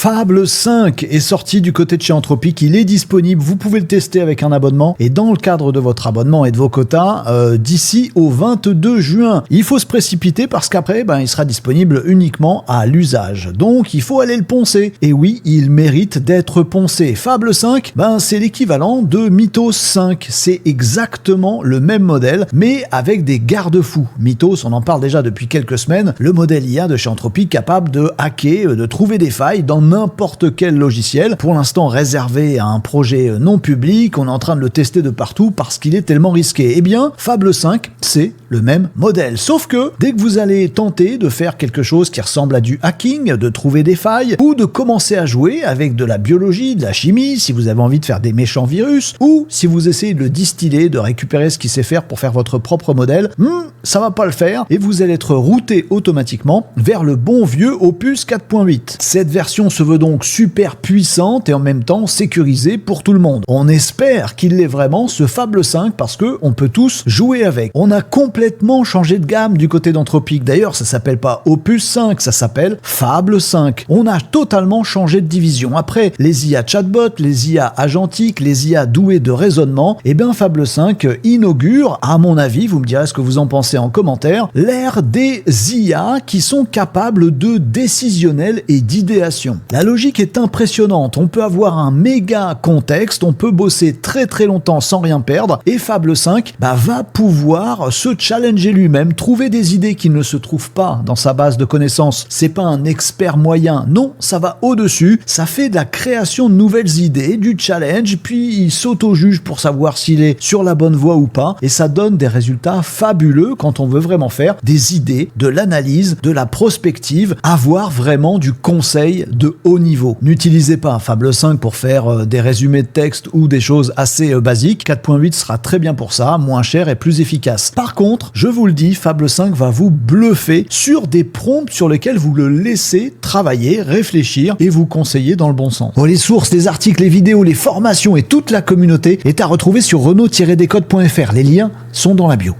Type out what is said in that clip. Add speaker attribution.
Speaker 1: Fable 5 est sorti du côté de chez Anthropic, il est disponible, vous pouvez le tester avec un abonnement et dans le cadre de votre abonnement et de vos quotas d'ici au 22 juin. Il faut se précipiter parce qu'après il sera disponible uniquement à l'usage. Donc il faut aller le poncer. Et oui, il mérite d'être poncé. Fable 5, c'est l'équivalent de Mythos 5. C'est exactement le même modèle mais avec des garde-fous. Mythos, on en parle déjà depuis quelques semaines, le modèle IA de chez Anthropic capable de hacker, de trouver des failles dans n'importe quel logiciel. Pour l'instant réservé à un projet non public, on est en train de le tester de partout parce qu'il est tellement risqué. Eh bien, Fable 5, c'est le même modèle. Sauf que dès que vous allez tenter de faire quelque chose qui ressemble à du hacking, de trouver des failles, ou de commencer à jouer avec de la biologie, de la chimie, si vous avez envie de faire des méchants virus, ou si vous essayez de le distiller, de récupérer ce qu'il sait faire pour faire votre propre modèle, ça va pas le faire et vous allez être routé automatiquement vers le bon vieux Opus 4.8. Cette version se veut donc super puissante et en même temps sécurisée pour tout le monde. On espère qu'il l'est vraiment, ce Fable 5, parce que on peut tous jouer avec. On a complètement changé de gamme du côté d'Anthropic. D'ailleurs, ça s'appelle pas Opus 5, ça s'appelle Fable 5. On a totalement changé de division. Après les IA chatbot, les IA agentiques, les IA douées de raisonnement, Fable 5 inaugure, à mon avis, vous me direz ce que vous en pensez en commentaire, l'ère des IA qui sont capables de décisionnel et d'idéation. La logique est impressionnante. On peut avoir un méga contexte, on peut bosser très très longtemps sans rien perdre et Fable 5 va pouvoir se challenger lui-même, trouver des idées qui ne se trouvent pas dans sa base de connaissances. C'est pas un expert moyen, non, ça va au-dessus, ça fait de la création de nouvelles idées, du challenge, puis il s'auto-juge pour savoir s'il est sur la bonne voie ou pas, et ça donne des résultats fabuleux quand on veut vraiment faire des idées, de l'analyse, de la prospective, avoir vraiment du conseil de haut niveau. N'utilisez pas Fable 5 pour faire des résumés de texte ou des choses assez basiques. 4.8 sera très bien pour ça, moins cher et plus efficace. Par contre, je vous le dis, Fable 5 va vous bluffer sur des prompts sur lesquels vous le laissez travailler, réfléchir et vous conseiller dans le bon sens. Les sources, les articles, les vidéos, les formations et toute la communauté est à retrouver sur renault-décode.fr. Les liens sont dans la bio.